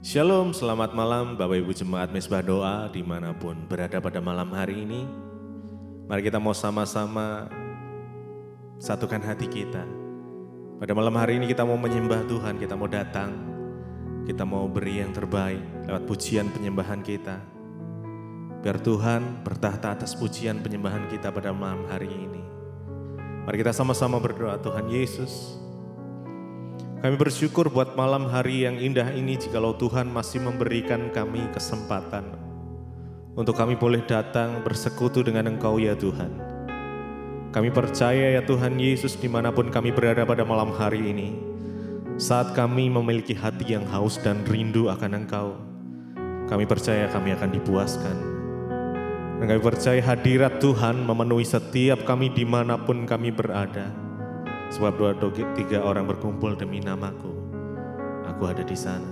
Shalom, selamat malam Bapak Ibu Jemaat Mezbah Doa dimanapun berada pada malam hari ini. Mari kita mau sama-sama satukan hati kita. Pada malam hari ini kita mau menyembah Tuhan, kita mau datang, kita mau beri yang terbaik lewat pujian penyembahan kita. Biar Tuhan bertahta atas pujian penyembahan kita pada malam hari ini. Mari kita sama-sama berdoa. Tuhan Yesus, kami bersyukur buat malam hari yang indah ini jikalau Tuhan masih memberikan kami kesempatan untuk kami boleh datang bersekutu dengan Engkau ya Tuhan. Kami percaya ya Tuhan Yesus dimanapun kami berada pada malam hari ini, saat kami memiliki hati yang haus dan rindu akan Engkau, kami percaya kami akan dipuaskan. Dan kami percaya hadirat Tuhan memenuhi setiap kami dimanapun kami berada. Sebab 2-3 orang berkumpul demi namaku, aku ada di sana.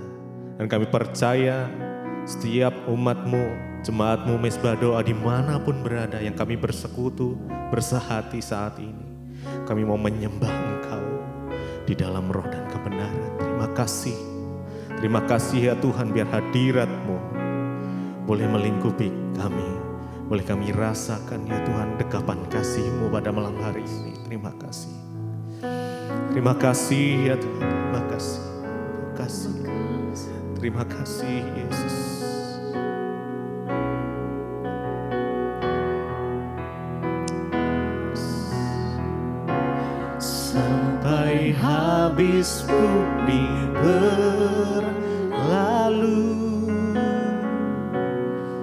Dan kami percaya setiap umatmu, jemaatmu Mezbah Doa dimanapun berada yang kami bersekutu, bersehati saat ini. Kami mau menyembah Engkau di dalam roh dan kebenaran. Terima kasih ya Tuhan, biar hadirat-Mu boleh melingkupi kami. Boleh kami rasakan ya Tuhan dekapan kasih-Mu pada malam hari ini. Terima kasih. Terima kasih ya Tuhan, terima kasih, terima kasih, terima kasih Yesus. Sampai habis bumi berlalu,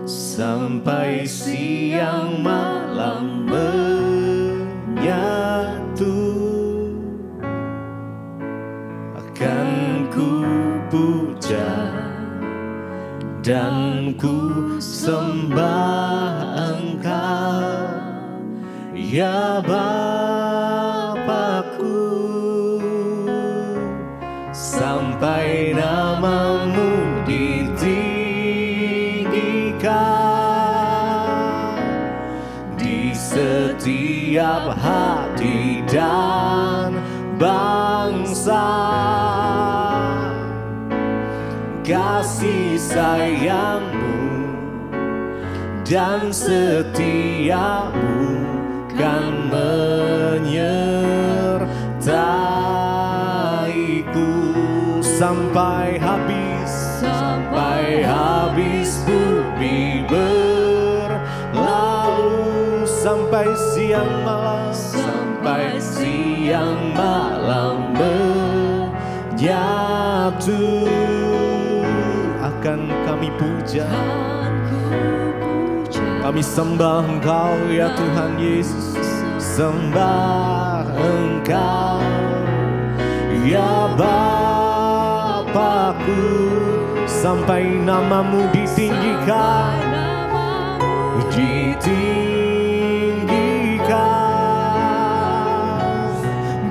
sampai siang malam menyatu, akan ku puja dan ku sembah Engkau ya Bapa-Ku, sampai nama-Mu ditinggikan di setiap hati dan bangsa. Kasih sayang-Mu dan setia-Mu kan menyertaiku sampai habis bumi berlalu, sampai siang malam menyatu, akan kami puja, kami sembah Engkau ya Tuhan Yesus, sembah Engkau ya Bapa-Ku, sampai nama-Mu ditinggikan,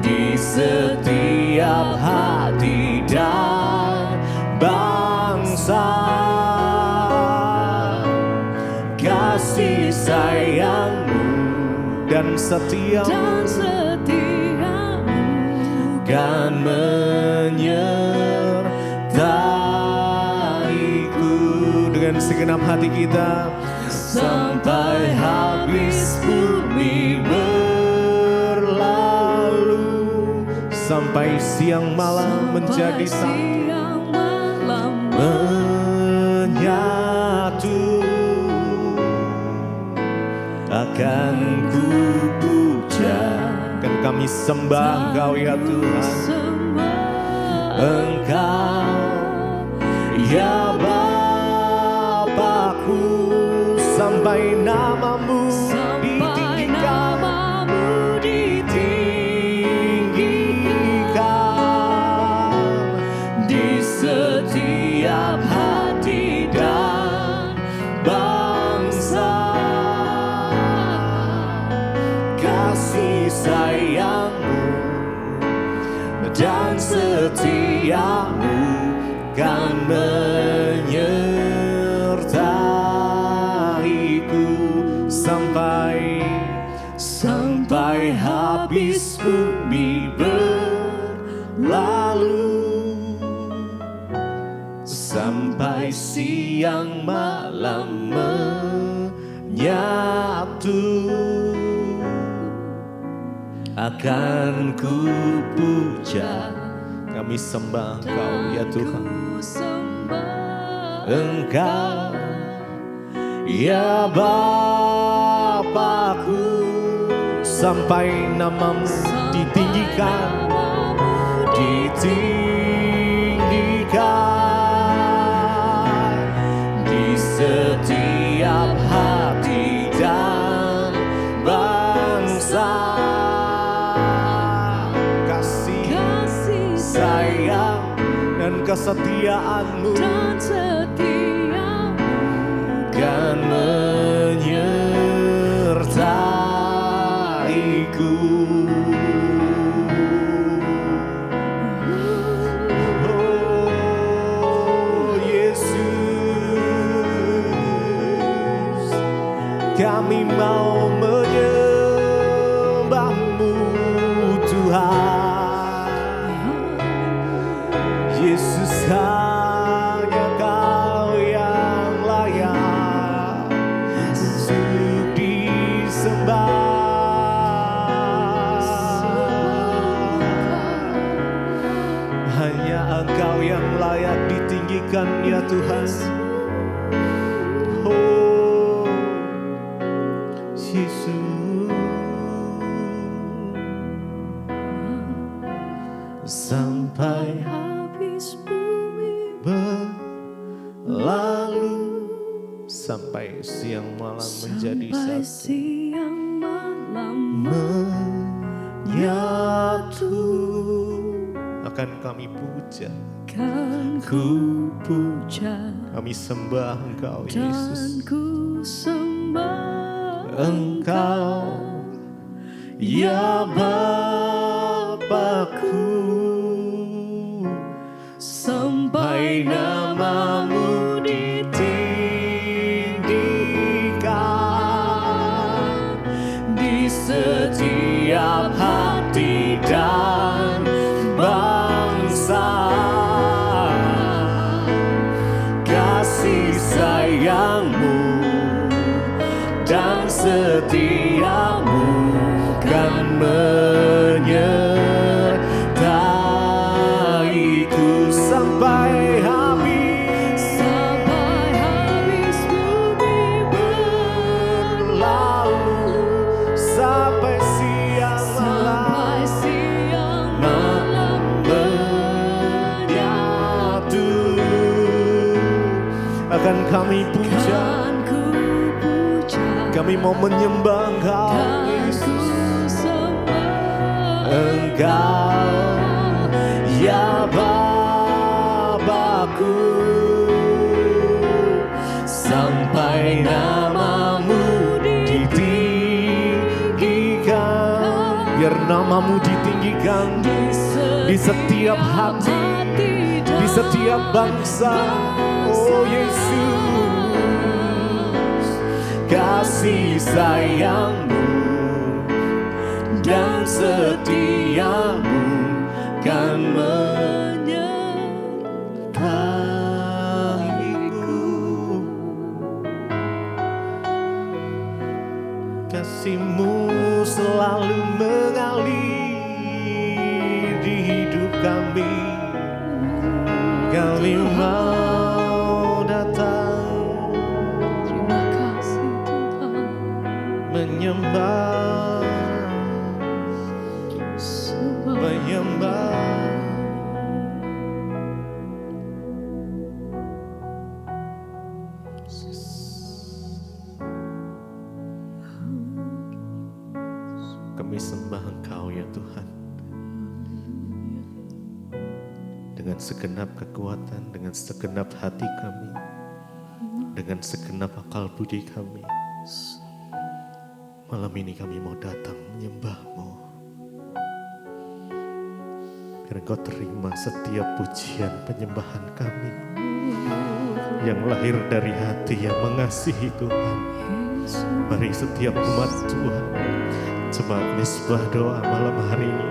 di setiap hati dan bangsa. Kasih sayang-Mu dan setia-Mu kan menyertaiku dengan segenap hati kita. Sampai habis bumi berlalu, sampai siang malam menjadi satu, menyatu, akan ku puja dan kami sembah Engkau ya Tuhan. Engkau ya Bapa-Ku, sampai nama-Mu ditinggikan di setiap hati dan bangsa. Kasih sayang-Mu dan setia-Mu kan menyertaiku sampai habis bumi berlalu, sampai siang malam menyatu, akan ku puja. Kami sembah Engkau ya Tuhan. Engkau ya Bapakku, sampai namamu ditinggikan, di setiap hati dan bangsa. Kasih sayang dan kesetiaanmu kan menyertaiku. Oh Yesus, kami mau menyembahmu Tuhan. Yesus, hanya Kau yang layak untuk disembah. Hanya Engkau yang layak ditinggikan ya Tuhan. Oh Yesus, sampai habis bumi berlalu, sampai siang malam menjadi satu, siang malam menyatu, akan kami puja, kan ku puja, kami sembah Engkau Yesus. Ku sembah Engkau ya Bapakku, sampai namamu ditinggikan di setiap hati dan bangsa. Kasih sayangmu dan setiamu kan menyertaiku sampai habis bumi berlalu, sampai siang malam menyatu, akan kami puja. Kami mau menyembah Engkau Yesus. Engkau ya Bapakku, sampai namamu ditinggikan. Biar namamu ditinggikan di setiap hati, di setiap bangsa. Oh Yesus, kasih sayangmu dan setiamu kan menyertaiku. Kasih-Mu selalu mengalir di hidup kami. Kami mau datang, terima kasih Tuhan, menyembah, menyembah. Kami sembah Engkau ya Tuhan, dengan segenap kekuatan, dengan segenap hati kami, dengan segenap akal budi kami. Malam ini kami mau datang menyembah-Mu. Biar Engkau terima setiap pujian penyembahan kami yang lahir dari hati yang mengasihi Tuhan. Mari setiap umat Tuhan, jemaat Misbah Doa malam hari ini,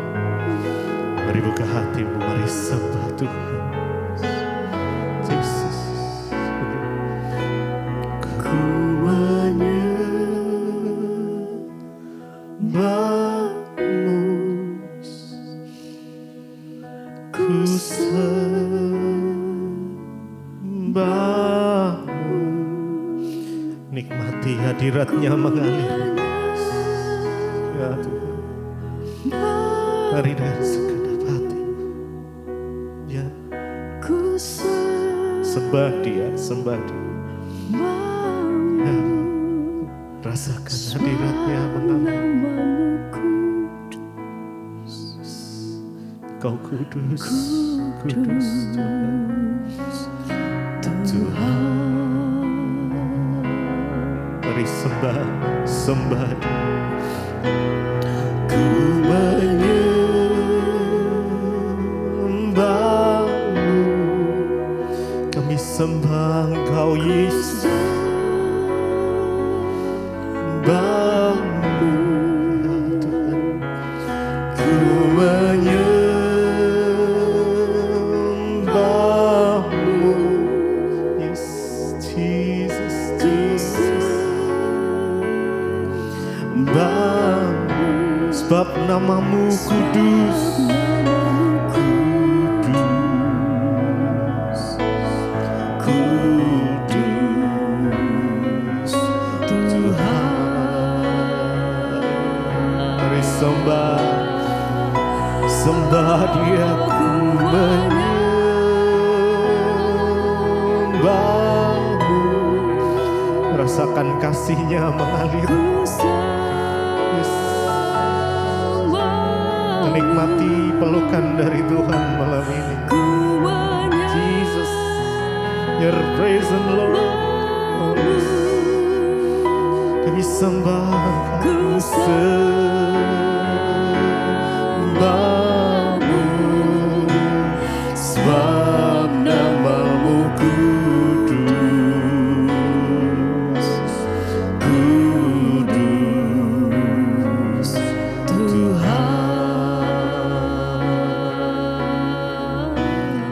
mari buka hatimu, mari sembah Tuhan. Yesus, sembahmu. Nikmati hadiratnya mengalir. Ya Tuhan, mari dari segenap hati. Ya, sembah Dia, sembah Dia. Ya, rasakan hadiratnya mengalir. Kau kudus, kudus Tuhan. Mari sembah, sembah Dia. Ku menyembahmu, kami sembah Engkau Yesus. Sembahmu ya Tuhan. Ku menyembahmu, yes Jesus, Jesus. Sembahmu, sebab namamu kudus. Sembah Dia, ku menyembahmu. Rasakan kasih-Nya mengalir. Yes. Menikmati pelukan dari Tuhan malam ini. Jesus, your presence Lord. Kami sembah, kami sembahmu, sebab namamu kudus, kudus Tuhan.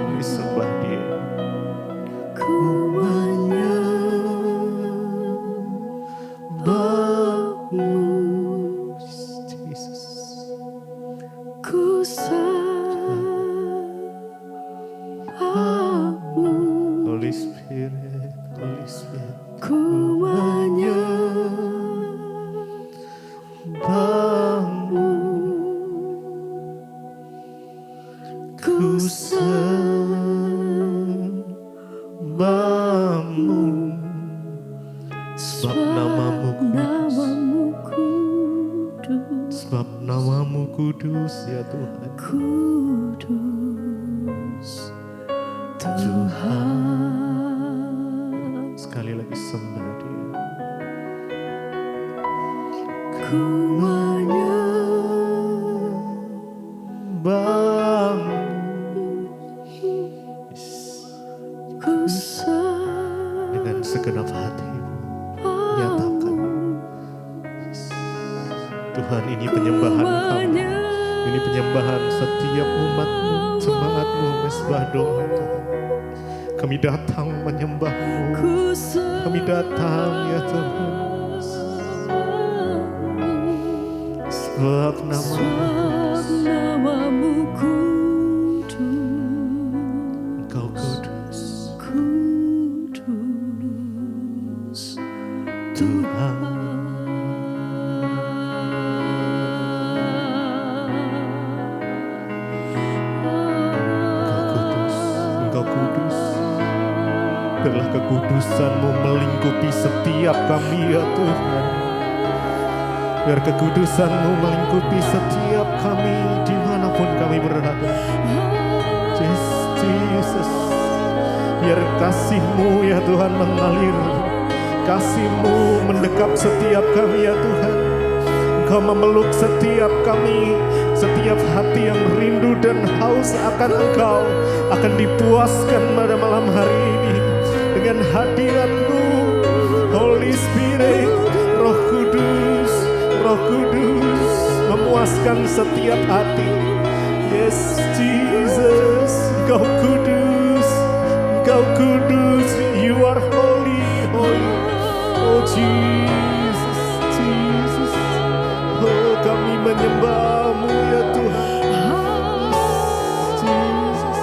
Kami sembah Dia. Ku menyembahmu, Jesus. Ku sembahmu, Holy Spirit, Holy Spirit. Ku menyembahmu, ku sembahmu, sebab namamu kudus, sebab namamu kudus ya Tuhan. Kudus Tuhan. Sekali lagi sembah Dia. Ku menyembahmu, dengan segenap hati nyatakan, Tuhan, ini penyembahan Kami. Ini penyembahan setiap umat-Mu, jemaat-Mu, mesbah doa Tuhan. Kami datang menyembah-Mu. Kami datang ya Tuhan. Sebab namamu kudus. Engkau kudus. Kudus Tuhan. Biarlah kekudusan-Mu melingkupi setiap kami ya Tuhan. Biar kekudusan-Mu melingkupi setiap kami dimanapun kami berada. Jesus, biar kasih-Mu ya Tuhan mengalir. Kasih-Mu mendekap setiap kami ya Tuhan. Engkau memeluk setiap kami. Setiap hati yang rindu dan haus akan Engkau akan dipuaskan pada malam hari ini dengan hadirat-Mu, Holy Spirit. Roh Kudus, Roh Kudus memuaskan setiap hati. Yes Jesus, Engkau kudus, Engkau kudus, You are holy, holy. Oh Jesus, Jesus, oh kami menyembah-Mu ya Tuhan. Jesus,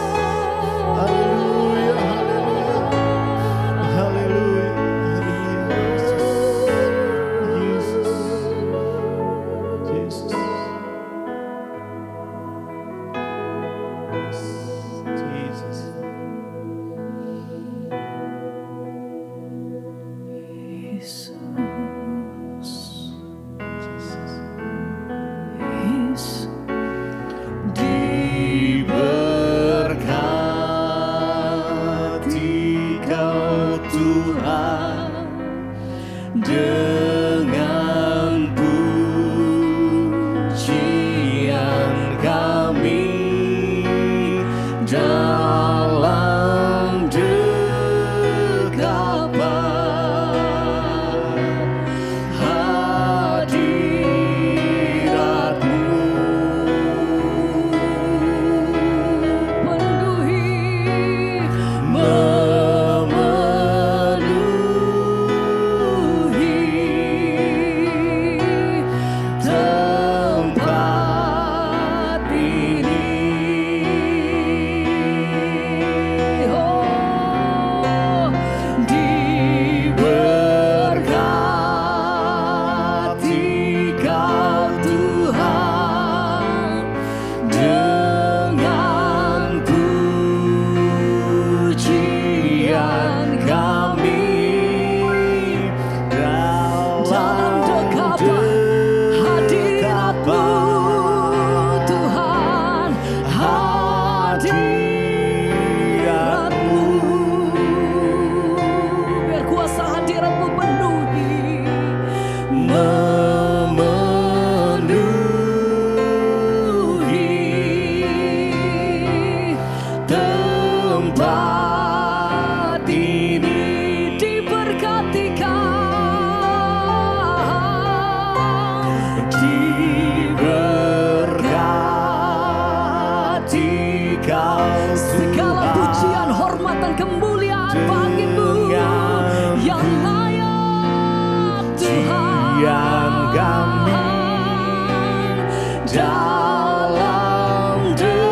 kemuliaan bagi-Mu yang layak Tuhan. kami dalam dekapan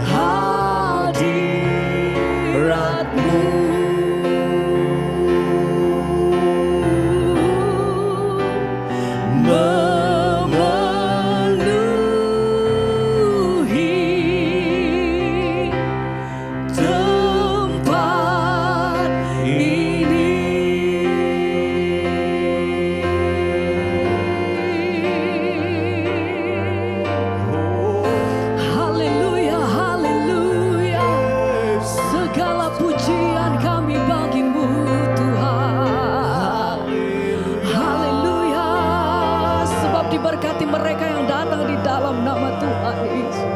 hadirat-Mu. Diberkati mereka yang datang di dalam nama Tuhan Yesus.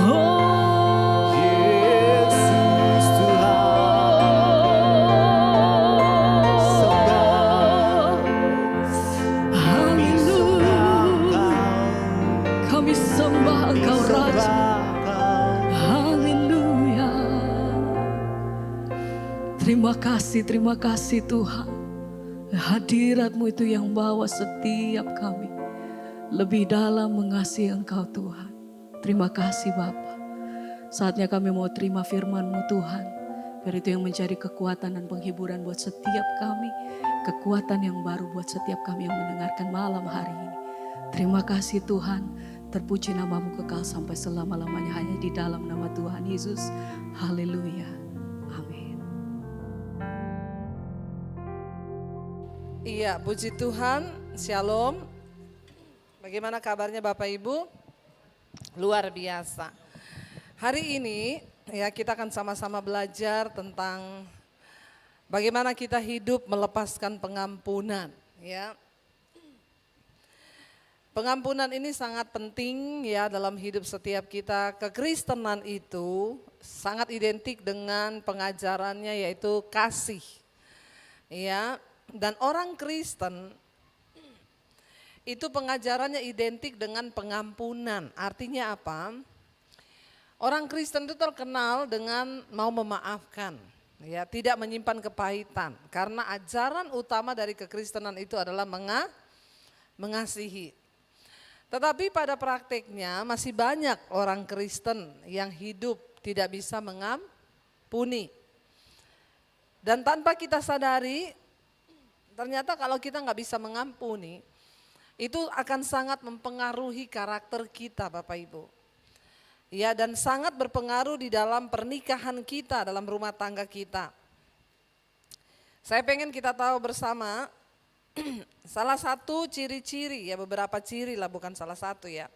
Oh, Yesus Tuhan, haleluya. Kami sembah Engkau Raja. Haleluya. Terima kasih Tuhan. Hadirat-Mu itu yang bawa setiap kami lebih dalam mengasihi Engkau Tuhan. Terima kasih Bapa. Saatnya kami mau terima firman-Mu Tuhan. Biar itu yang menjadi kekuatan dan penghiburan buat setiap kami. Kekuatan yang baru buat setiap kami yang mendengarkan malam hari ini. Terima kasih Tuhan. Terpuji nama-Mu kekal sampai selama-lamanya hanya di dalam nama Tuhan Yesus. Haleluya. Amin. Iya, puji Tuhan. Shalom. Bagaimana kabarnya Bapak Ibu? Luar biasa. Hari ini ya kita akan sama-sama belajar tentang bagaimana kita hidup melepaskan pengampunan, ya. Pengampunan ini sangat penting ya dalam hidup setiap kita. Kekristenan itu sangat identik dengan pengajarannya yaitu kasih. Ya, dan orang Kristen itu pengajarannya identik dengan pengampunan. Artinya apa? Orang Kristen itu terkenal dengan mau memaafkan, ya, tidak menyimpan kepahitan. Karena ajaran utama dari kekristenan itu adalah mengasihi. Tetapi pada prakteknya masih banyak orang Kristen yang hidup tidak bisa mengampuni. Dan tanpa kita sadari, ternyata kalau kita nggak bisa mengampuni, itu akan sangat mempengaruhi karakter kita Bapak Ibu. Ya, dan sangat berpengaruh di dalam pernikahan kita, dalam rumah tangga kita. Saya pengen kita tahu bersama salah satu ciri-ciri, ya beberapa ciri lah, bukan salah satu ya.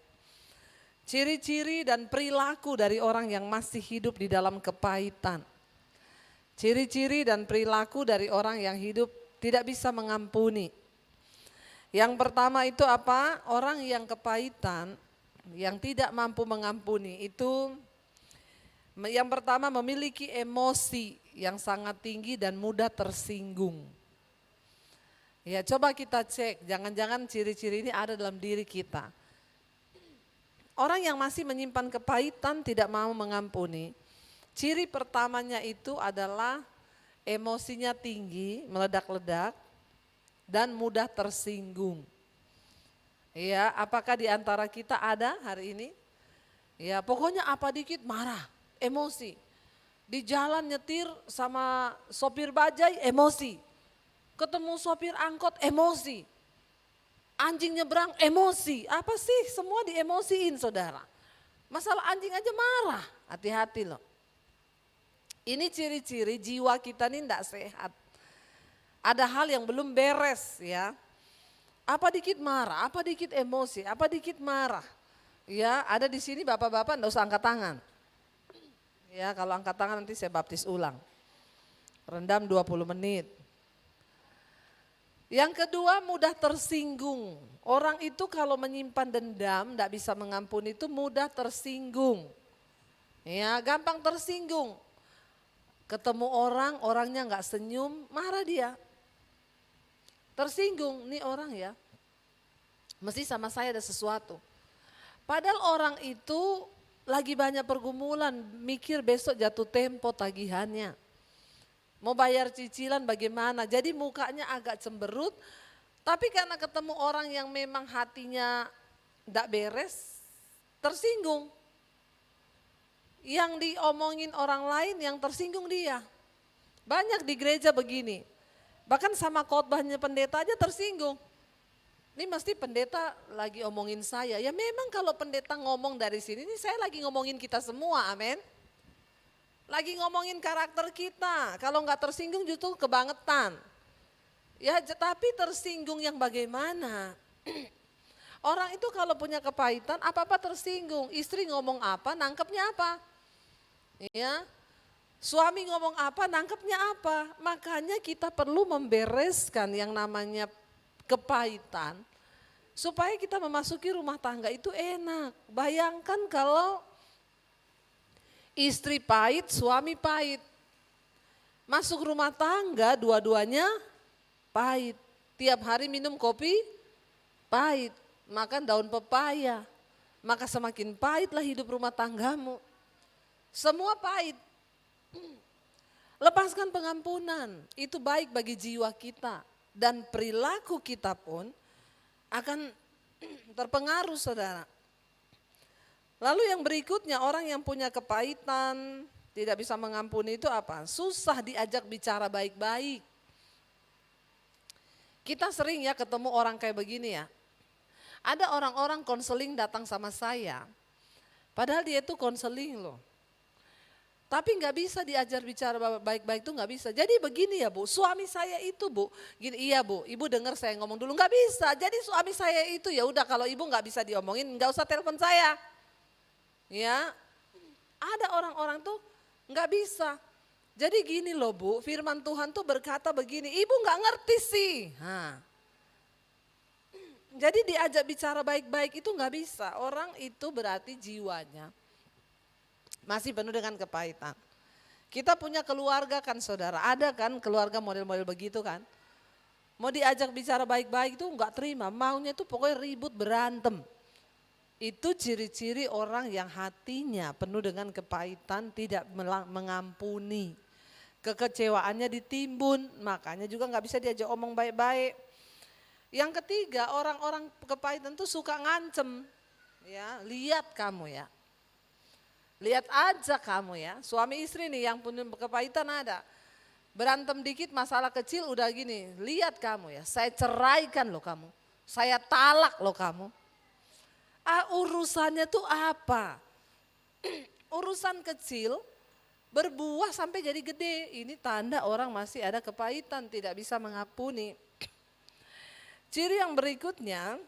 Ciri-ciri dan perilaku dari orang yang masih hidup di dalam kepahitan. Ciri-ciri dan perilaku dari orang yang hidup tidak bisa mengampuni. Yang pertama itu apa? Orang yang kepahitan, yang tidak mampu mengampuni itu yang pertama memiliki emosi yang sangat tinggi dan mudah tersinggung. Ya, coba kita cek, jangan-jangan ciri-ciri ini ada dalam diri kita. Orang yang masih menyimpan kepahitan tidak mau mengampuni, ciri pertamanya itu adalah emosinya tinggi, meledak-ledak, dan mudah tersinggung. Ya, apakah di antara kita ada hari ini? Ya, pokoknya apa dikit marah, emosi. Di jalan nyetir sama sopir bajai, emosi. Ketemu sopir angkot, emosi. Anjing nyebrang, emosi. Apa sih? Semua diemosiin saudara. Masalah anjing aja marah, hati-hati loh. Ini ciri-ciri jiwa kita ini tidak sehat. Ada hal yang belum beres ya. Apa dikit marah, apa dikit emosi, apa dikit marah. Ya, ada di sini bapak-bapak enggak usah angkat tangan. Ya, kalau angkat tangan nanti saya baptis ulang. Rendam 20 menit. Yang kedua, mudah tersinggung. Orang itu kalau menyimpan dendam, enggak bisa mengampuni itu mudah tersinggung. Ya, gampang tersinggung. Ketemu orang, orangnya enggak senyum, marah dia. Tersinggung, nih orang ya, mesti sama saya ada sesuatu. Padahal orang itu lagi banyak pergumulan, mikir besok jatuh tempo tagihannya. Mau bayar cicilan bagaimana, jadi mukanya agak cemberut. Tapi karena ketemu orang yang memang hatinya tidak beres, tersinggung. Yang diomongin orang lain yang tersinggung dia. Banyak di gereja begini, bahkan sama khotbahnya pendeta aja tersinggung. Ini mesti pendeta lagi omongin saya. Ya memang kalau pendeta ngomong dari sini, ini saya lagi ngomongin kita semua, amin. Lagi ngomongin karakter kita, kalau nggak tersinggung justru kebangetan. Ya tapi tersinggung yang bagaimana? Orang itu kalau punya kepahitan apa-apa tersinggung. Istri ngomong apa, nangkepnya apa? Ya, suami ngomong apa, nangkepnya apa? Makanya kita perlu membereskan yang namanya kepahitan supaya kita memasuki rumah tangga itu enak. Bayangkan kalau istri pahit, suami pahit. Masuk rumah tangga dua-duanya pahit. Tiap hari minum kopi pahit. Makan daun pepaya. Maka semakin pahitlah hidup rumah tanggamu. Semua pahit. Lepaskan pengampunan. Itu baik bagi jiwa kita. Dan perilaku kita pun akan terpengaruh, saudara. Lalu yang berikutnya, orang yang punya kepahitan, tidak bisa mengampuni itu apa? Susah diajak bicara baik-baik. Kita sering ya ketemu orang kayak begini ya. Ada orang-orang konseling datang sama saya, padahal dia itu konseling loh. Tapi nggak bisa diajar bicara baik-baik itu nggak bisa. Jadi begini ya Bu, suami saya itu Bu, gini, iya Bu, Ibu dengar saya ngomong dulu, nggak bisa. Jadi suami saya itu ya udah kalau Ibu nggak bisa diomongin, nggak usah telepon saya. Ya, ada orang-orang tuh nggak bisa. Jadi gini loh Bu, firman Tuhan tuh berkata begini, Ibu nggak ngerti sih. Jadi diajak bicara baik-baik itu nggak bisa. Orang itu berarti jiwanya masih penuh dengan kepahitan. Kita punya keluarga kan saudara, ada kan keluarga model-model begitu kan. Mau diajak bicara baik-baik itu nggak terima, maunya itu pokoknya ribut berantem. Itu ciri-ciri orang yang hatinya penuh dengan kepahitan, tidak mengampuni. Kekecewaannya ditimbun, makanya juga nggak bisa diajak omong baik-baik. Yang ketiga, orang-orang kepahitan itu suka ngancem. Ya, lihat kamu ya. Lihat aja kamu ya. Suami istri nih yang punya kepahitan ada. Berantem dikit masalah kecil udah gini. Lihat kamu ya, saya ceraikan loh kamu. Saya talak loh kamu. Urusannya tuh apa? Urusan kecil berbuah sampai jadi gede. Ini tanda orang masih ada kepahitan, tidak bisa mengampuni. Ciri yang berikutnya,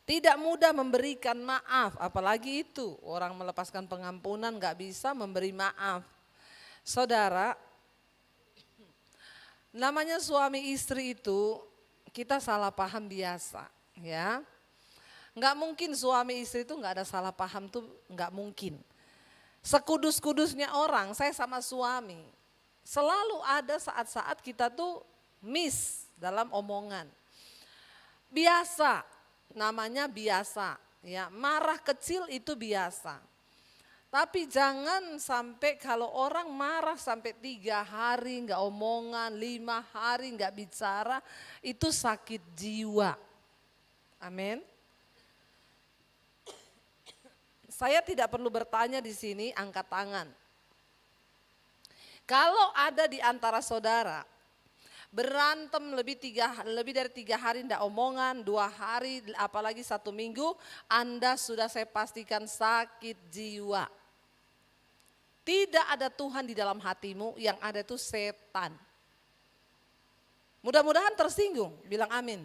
tidak mudah memberikan maaf, apalagi itu orang melepaskan pengampunan gak bisa memberi maaf. Saudara, namanya suami istri itu kita salah paham biasa ya. Gak mungkin suami istri itu gak ada salah paham tuh gak mungkin. Sekudus-kudusnya orang, saya sama suami, selalu ada saat-saat kita tuh miss dalam omongan. Biasa, namanya biasa, ya marah kecil itu biasa. Tapi jangan sampai kalau orang marah sampai 3 hari nggak omongan, 5 hari nggak bicara, itu sakit jiwa. Amin. Saya tidak perlu bertanya di sini, angkat tangan. Kalau ada di antara saudara berantem lebih dari 3 hari tidak omongan, 2 hari apalagi 1 minggu, Anda sudah saya pastikan sakit jiwa. Tidak ada Tuhan di dalam hatimu, yang ada itu setan. Mudah-mudahan tersinggung, bilang amin.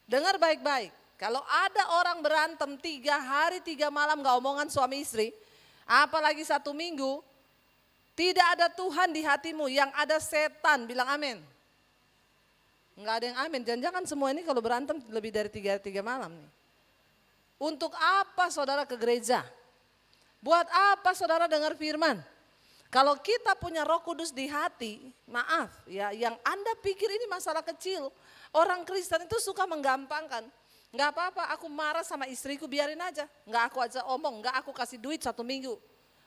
Dengar baik-baik, kalau ada orang berantem 3 hari 3 malam gak omongan suami istri, apalagi 1 minggu, tidak ada Tuhan di hatimu, yang ada setan, bilang amin. Enggak ada yang amin, jangan-jangan semua ini kalau berantem lebih dari 3 malam nih. Untuk apa saudara ke gereja? Buat apa saudara dengar firman? Kalau kita punya Roh Kudus di hati, maaf ya, yang Anda pikir ini masalah kecil. Orang Kristen itu suka menggampangkan. Nggak apa-apa, aku marah sama istriku, biarin aja. Nggak aku aja omong, nggak aku kasih duit 1 minggu.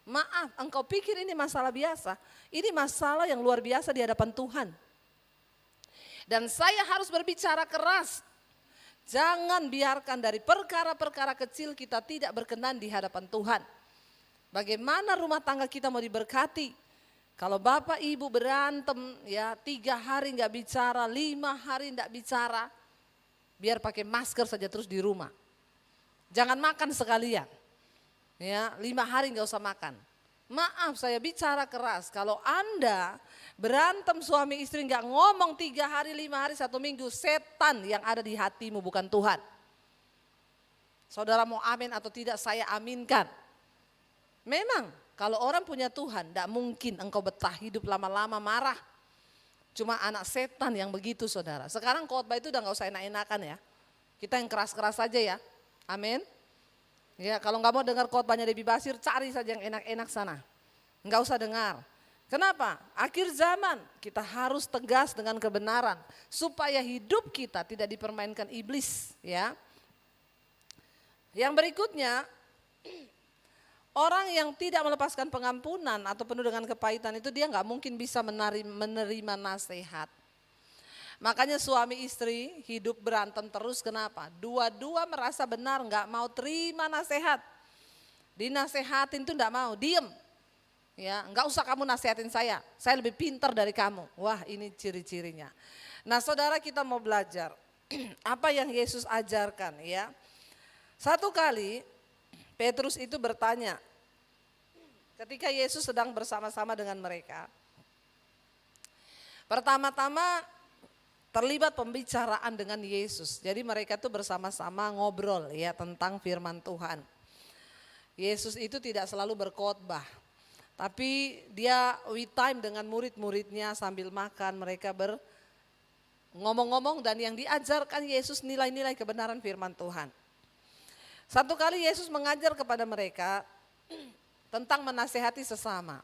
Maaf, engkau pikir ini masalah biasa? Ini masalah yang luar biasa di hadapan Tuhan. Dan saya harus berbicara keras. Jangan biarkan dari perkara-perkara kecil kita tidak berkenan di hadapan Tuhan. Bagaimana rumah tangga kita mau diberkati? Kalau bapak ibu berantem ya 3 hari nggak bicara, 5 hari nggak bicara, biar pakai masker saja terus di rumah. Jangan makan sekalian, ya 5 hari nggak usah makan. Maaf saya bicara keras, kalau Anda berantem suami istri nggak ngomong 3 hari, 5 hari, 1 minggu, setan yang ada di hatimu bukan Tuhan. Saudara mau amin atau tidak saya aminkan. Memang kalau orang punya Tuhan tidak mungkin engkau betah hidup lama-lama marah. Cuma anak setan yang begitu saudara. Sekarang khotbah itu udah nggak usah enak-enakan ya. Kita yang keras-keras saja ya, amin. Ya, kalau nggak mau dengar khotbahnya Debbie Basir, cari saja yang enak-enak sana. Nggak usah dengar. Kenapa? Akhir zaman kita harus tegas dengan kebenaran supaya hidup kita tidak dipermainkan iblis, ya. Yang berikutnya, orang yang tidak melepaskan pengampunan atau penuh dengan kepahitan itu dia nggak mungkin bisa menerima nasihat. Makanya suami istri hidup berantem terus, kenapa? Dua-dua merasa benar, nggak mau terima nasihat. Dinasehatin tuh nggak mau, diem. Ya, nggak usah kamu nasihatin saya lebih pintar dari kamu. Wah, ini ciri-cirinya. Nah, saudara, kita mau belajar apa yang Yesus ajarkan ya. Satu kali Petrus itu bertanya ketika Yesus sedang bersama-sama dengan mereka. Pertama-tama terlibat pembicaraan dengan Yesus. Jadi mereka tuh bersama-sama ngobrol ya tentang firman Tuhan. Yesus itu tidak selalu berkhotbah. Tapi dia we time dengan murid-muridnya sambil makan, mereka ngomong-ngomong dan yang diajarkan Yesus nilai-nilai kebenaran firman Tuhan. Satu kali Yesus mengajar kepada mereka tentang menasehati sesama.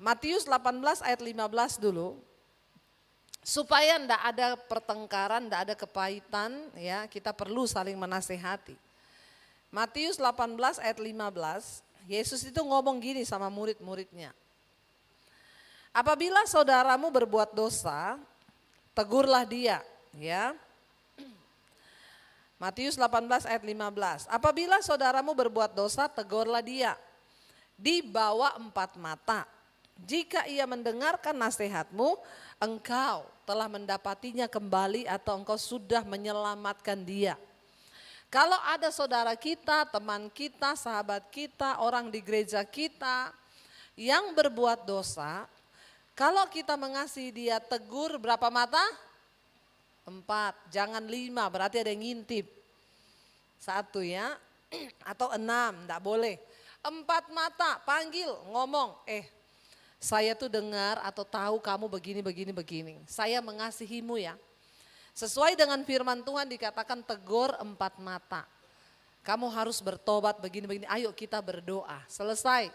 Matius 18 ayat 15 dulu. Supaya tidak ada pertengkaran, tidak ada kepahitan, ya kita perlu saling menasehati. Matius 18 ayat 15, Yesus itu ngomong gini sama murid-muridnya. Apabila saudaramu berbuat dosa, tegurlah dia, ya. Matius 18 ayat 15. Apabila saudaramu berbuat dosa, tegurlah dia. Di bawah 4 mata. Jika ia mendengarkan nasihatmu, engkau telah mendapatinya kembali atau engkau sudah menyelamatkan dia. Kalau ada saudara kita, teman kita, sahabat kita, orang di gereja kita yang berbuat dosa, kalau kita mengasihi dia, tegur berapa mata? 4, jangan 5, berarti ada yang ngintip. 1 ya, atau 6, enggak boleh. 4 mata, panggil, ngomong, saya tuh dengar atau tahu kamu begini. Saya mengasihimu ya. Sesuai dengan firman Tuhan dikatakan tegur 4 mata. Kamu harus bertobat begini. Ayo kita berdoa. Selesai.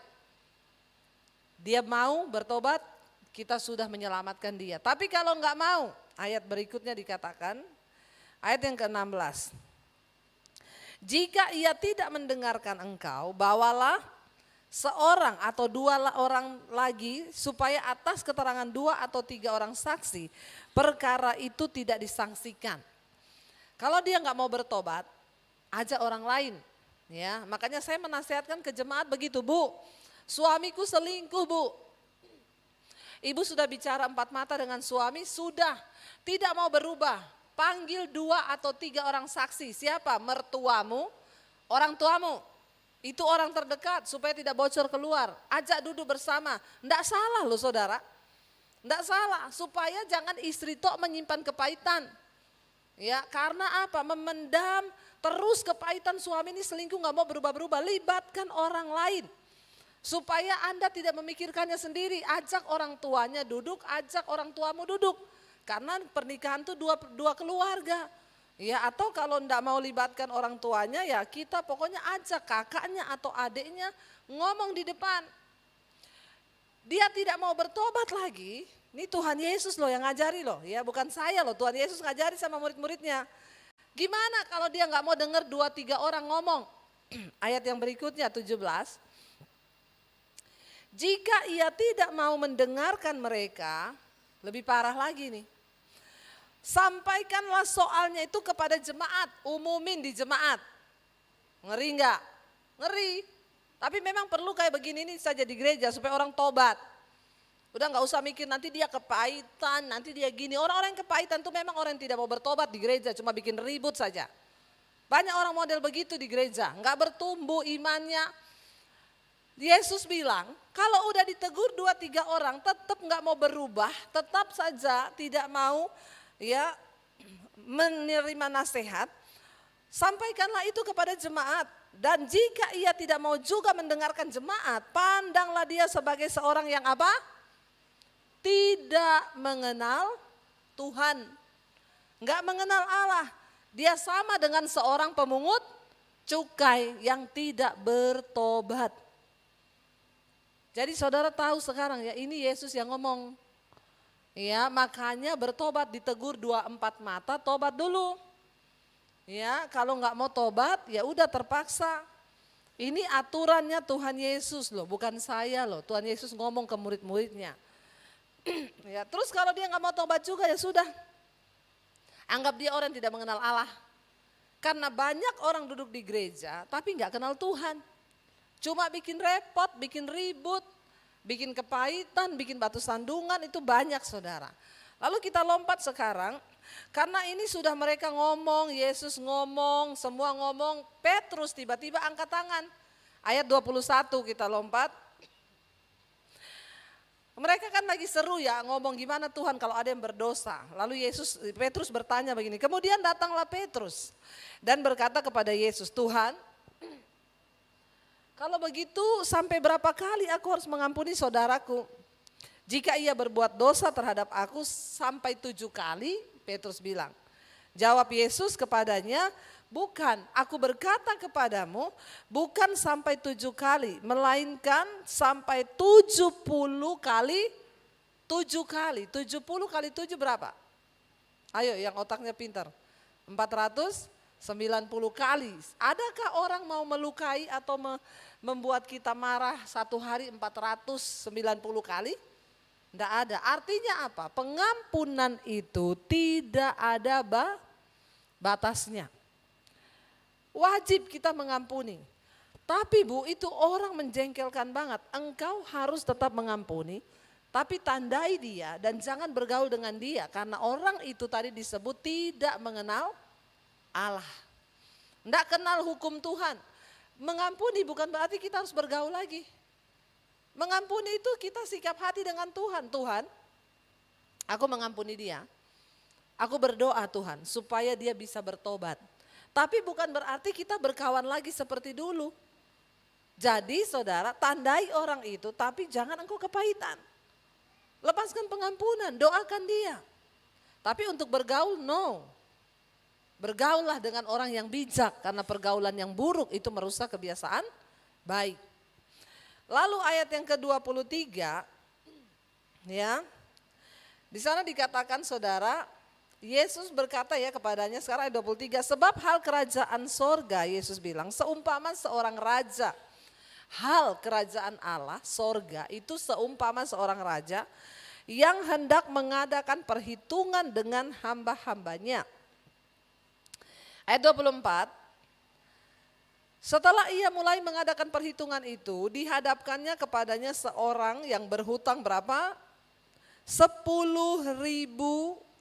Dia mau bertobat, kita sudah menyelamatkan dia. Tapi kalau enggak mau, ayat berikutnya dikatakan, ayat yang ke-16. Jika ia tidak mendengarkan engkau, bawalah seorang atau 2 orang lagi supaya atas keterangan 2 atau 3 orang saksi perkara itu tidak disangsikan. Kalau dia nggak mau bertobat, ajak orang lain. Ya, makanya saya menasihatkan ke jemaat begitu, Bu. Suamiku selingkuh, Bu. Ibu sudah bicara 4 mata dengan suami, sudah tidak mau berubah. Panggil 2 atau 3 orang saksi. Siapa? Mertuamu, orang tuamu. Itu orang terdekat supaya tidak bocor keluar. Ajak duduk bersama. Enggak salah loh saudara. Enggak salah. Supaya jangan istri tok menyimpan kepahitan. Ya, karena apa? Memendam terus kepahitan suami ini selingkuh nggak mau berubah-berubah. Libatkan orang lain. Supaya Anda tidak memikirkannya sendiri. Ajak orang tuanya duduk, ajak orang tuamu duduk. Karena pernikahan itu dua keluarga. Ya, atau kalau enggak mau libatkan orang tuanya ya kita pokoknya ajak kakaknya atau adiknya ngomong di depan. Dia tidak mau bertobat lagi. Ini Tuhan Yesus loh yang ngajari loh, ya bukan saya loh. Tuhan Yesus ngajari sama murid-muridnya. Gimana kalau dia nggak mau dengar 2-3 orang ngomong? Ayat yang berikutnya 17. Jika ia tidak mau mendengarkan mereka, lebih parah lagi nih. Sampaikanlah soalnya itu kepada jemaat, umumin di jemaat. Ngeri nggak? Ngeri. Tapi memang perlu kayak begini nih saja di gereja supaya orang tobat. Udah nggak usah mikir nanti dia kepahitan, nanti dia gini. Orang-orang yang kepahitan itu memang orang yang tidak mau bertobat di gereja, cuma bikin ribut saja. Banyak orang model begitu di gereja, nggak bertumbuh imannya. Yesus bilang, kalau udah ditegur 2-3 orang tetap nggak mau berubah, tetap saja tidak mau ya menerima nasihat, sampaikanlah itu kepada jemaat. Dan jika ia tidak mau juga mendengarkan jemaat, pandanglah dia sebagai seorang yang apa? Tidak mengenal Tuhan, nggak mengenal Allah. Dia sama dengan seorang pemungut cukai yang tidak bertobat. Jadi saudara tahu sekarang ya, ini Yesus yang ngomong. Ya, makanya bertobat, ditegur 2-4 mata, tobat dulu. Ya, kalau nggak mau tobat ya udah terpaksa. Ini aturannya Tuhan Yesus loh, bukan saya loh. Tuhan Yesus ngomong ke murid-muridnya. Ya, terus kalau dia nggak mau tobat juga ya sudah. Anggap dia orang yang tidak mengenal Allah. Karena banyak orang duduk di gereja tapi nggak kenal Tuhan. Cuma bikin repot, bikin ribut, bikin kepahitan, bikin batu sandungan, itu banyak saudara. Lalu kita lompat sekarang, karena ini sudah mereka ngomong, Yesus ngomong, semua ngomong, Petrus tiba-tiba angkat tangan. Ayat 21 kita lompat. Mereka kan lagi seru ya ngomong gimana Tuhan kalau ada yang berdosa. Lalu Petrus bertanya begini, kemudian datanglah Petrus dan berkata kepada Yesus, Tuhan, kalau begitu sampai berapa kali aku harus mengampuni saudaraku? Jika ia berbuat dosa terhadap aku sampai 7 kali, Petrus bilang. Jawab Yesus kepadanya, bukan, aku berkata kepadamu, bukan sampai 7 kali, melainkan sampai 70 kali 7 kali. 70 kali 7 berapa? Ayo yang otaknya pintar. 490 kali. Adakah orang mau melukai atau membuat kita marah satu hari 490 kali? Tidak ada. Artinya apa? Pengampunan itu tidak ada batasnya. Wajib kita mengampuni. Tapi Bu, itu orang menjengkelkan banget. Engkau harus tetap mengampuni, tapi tandai dia dan jangan bergaul dengan dia. Karena orang itu tadi disebut tidak mengenal Allah. Tidak kenal hukum Tuhan. Mengampuni bukan berarti kita harus bergaul lagi. Mengampuni itu kita sikap hati dengan Tuhan. Tuhan, aku mengampuni dia. Aku berdoa Tuhan supaya dia bisa bertobat. Tapi bukan berarti kita berkawan lagi seperti dulu. Jadi saudara, tandai orang itu tapi jangan engkau kepahitan. Lepaskan pengampunan, doakan dia. Tapi untuk bergaul, no. Bergaullah dengan orang yang bijak karena pergaulan yang buruk itu merusak kebiasaan baik. Lalu ayat yang ke-23 ya. Di sana dikatakan saudara, Yesus berkata ya kepadanya sekarang ayat 23, sebab hal kerajaan sorga, Yesus bilang, seumpama seorang raja. Hal kerajaan Allah, sorga itu seumpama seorang raja yang hendak mengadakan perhitungan dengan hamba-hambanya. Ayat 24, setelah ia mulai mengadakan perhitungan itu, dihadapkannya kepadanya seorang yang berhutang berapa? 10.000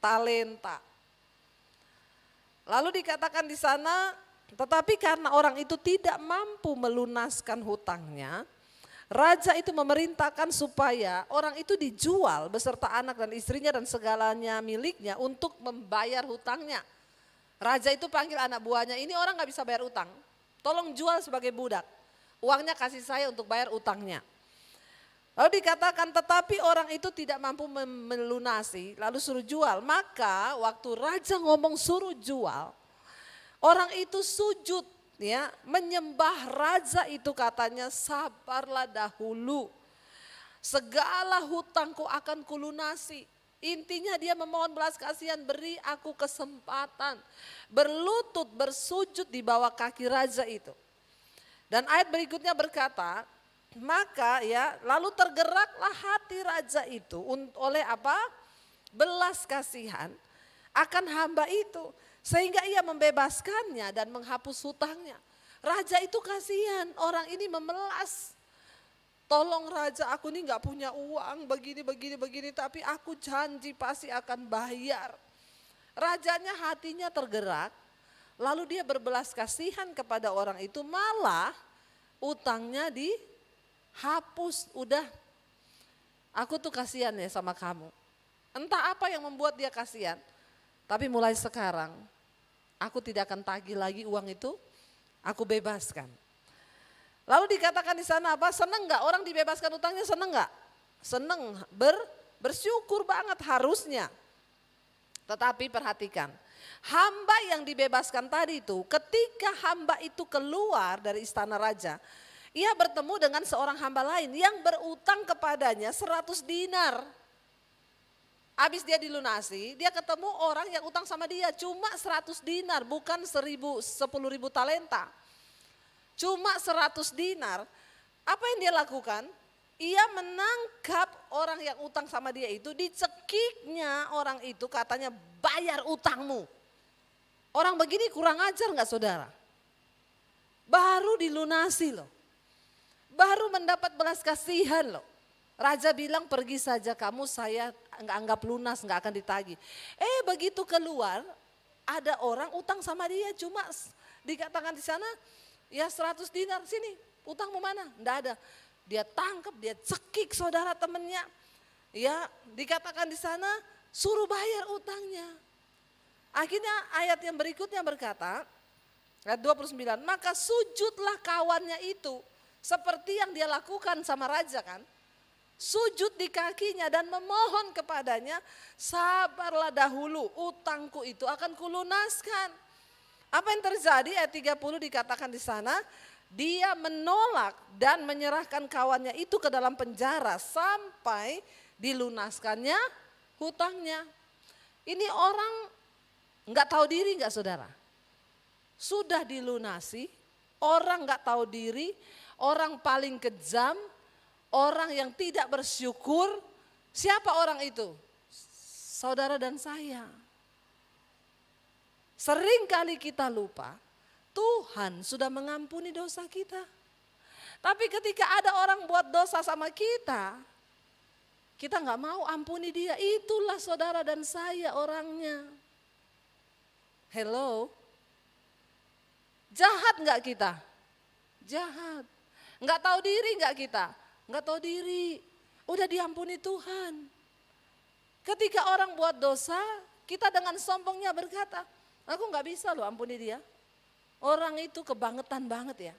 talenta. Lalu dikatakan di sana, tetapi karena orang itu tidak mampu melunaskan hutangnya, raja itu memerintahkan supaya orang itu dijual beserta anak dan istrinya dan segalanya miliknya untuk membayar hutangnya. Raja itu panggil anak buahnya, ini orang gak bisa bayar utang, tolong jual sebagai budak. Uangnya kasih saya untuk bayar utangnya. Lalu dikatakan tetapi orang itu tidak mampu melunasi, lalu suruh jual. Maka waktu raja ngomong suruh jual, orang itu sujud ya, menyembah raja itu, katanya sabarlah dahulu, segala hutangku akan kulunasi. Intinya dia memohon belas kasihan, beri aku kesempatan. Berlutut, bersujud di bawah kaki raja itu. Dan ayat berikutnya berkata, maka ya lalu tergeraklah hati raja itu oleh apa? Belas kasihan akan hamba itu. Sehingga ia membebaskannya dan menghapus hutangnya. Raja itu kasihan, orang ini memelas. Tolong raja, aku ini gak punya uang begini, tapi aku janji pasti akan bayar. Rajanya hatinya tergerak, lalu dia berbelas kasihan kepada orang itu, malah utangnya dihapus. Udah, aku tuh kasihan ya sama kamu. Entah apa yang membuat dia kasihan, tapi mulai sekarang aku tidak akan tagih lagi uang itu, aku bebaskan. Lalu dikatakan di sana apa? Seneng nggak orang dibebaskan utangnya? Seneng nggak? Seneng, bersyukur banget harusnya. Tetapi perhatikan, hamba yang dibebaskan tadi itu, ketika hamba itu keluar dari istana raja, ia bertemu dengan seorang hamba lain yang berutang kepadanya 100 dinar. Habis dia dilunasi, dia ketemu orang yang utang sama dia cuma 100 dinar, bukan 10.000 talenta. Cuma 100 dinar, apa yang dia lakukan? Ia menangkap orang yang utang sama dia itu, dicekiknya orang itu katanya bayar utangmu. Orang begini kurang ajar gak saudara? Baru dilunasi loh, baru mendapat belas kasihan loh. Raja bilang pergi saja kamu, saya nggak anggap lunas, nggak akan ditagih. Begitu keluar ada orang utang sama dia cuma dikatakan di sana, ya 100 dinar, sini utangmu mana? Enggak ada. Dia tangkap, dia cekik saudara temennya. Ya dikatakan di sana suruh bayar utangnya. Akhirnya ayat yang berikutnya berkata, ayat 29, maka sujudlah kawannya itu seperti yang dia lakukan sama raja kan. Sujud di kakinya dan memohon kepadanya, sabarlah dahulu, utangku itu akan kulunaskan. Apa yang terjadi? Ayat 30 dikatakan di sana, dia menolak dan menyerahkan kawannya itu ke dalam penjara sampai dilunaskannya hutangnya. Ini orang nggak tahu diri nggak saudara? Sudah dilunasi, orang nggak tahu diri, orang paling kejam, orang yang tidak bersyukur. Siapa orang itu? Saudara dan saya. Sering kali kita lupa, Tuhan sudah mengampuni dosa kita. Tapi ketika ada orang buat dosa sama kita nggak mau ampuni dia. Itulah saudara dan saya orangnya. Hello? Jahat nggak kita? Jahat. Nggak tahu diri nggak kita? Nggak tahu diri. Udah diampuni Tuhan. Ketika orang buat dosa, kita dengan sombongnya berkata, aku nggak bisa loh ampuni dia. Orang itu kebangetan banget ya.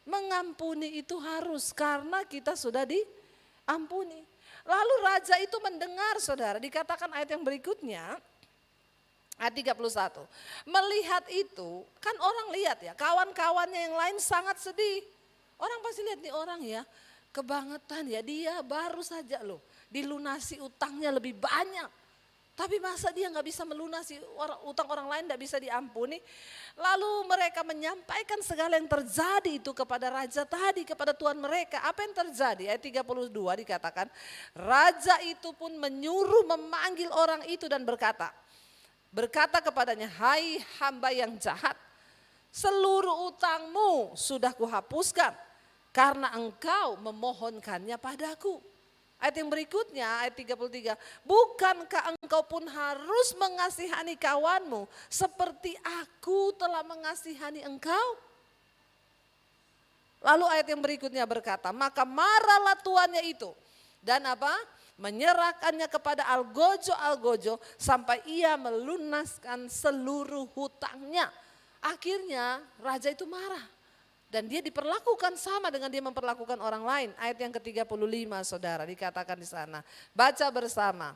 Mengampuni itu harus karena kita sudah diampuni. Lalu raja itu mendengar saudara, dikatakan ayat yang berikutnya, ayat 31. Melihat itu, kan orang lihat ya, kawan-kawannya yang lain sangat sedih. Orang pasti lihat nih orang ya, kebangetan ya, dia baru saja loh dilunasi utangnya lebih banyak. Tapi masa dia nggak bisa melunasi utang orang lain, nggak bisa diampuni. Lalu mereka menyampaikan segala yang terjadi itu kepada raja tadi, kepada Tuhan mereka. Apa yang terjadi? Ayat 32 dikatakan, raja itu pun menyuruh memanggil orang itu dan berkata kepadanya, hai hamba yang jahat, seluruh utangmu sudah kuhapuskan karena engkau memohonkannya padaku. Ayat yang berikutnya, ayat 33, bukankah engkau pun harus mengasihani kawanmu seperti aku telah mengasihani engkau? Lalu ayat yang berikutnya berkata, maka marahlah tuannya itu dan apa? Menyerahkannya kepada algojo sampai ia melunaskan seluruh hutangnya. Akhirnya raja itu marah. Dan dia diperlakukan sama dengan dia memperlakukan orang lain. Ayat yang ke-35 saudara dikatakan di sana. Baca bersama.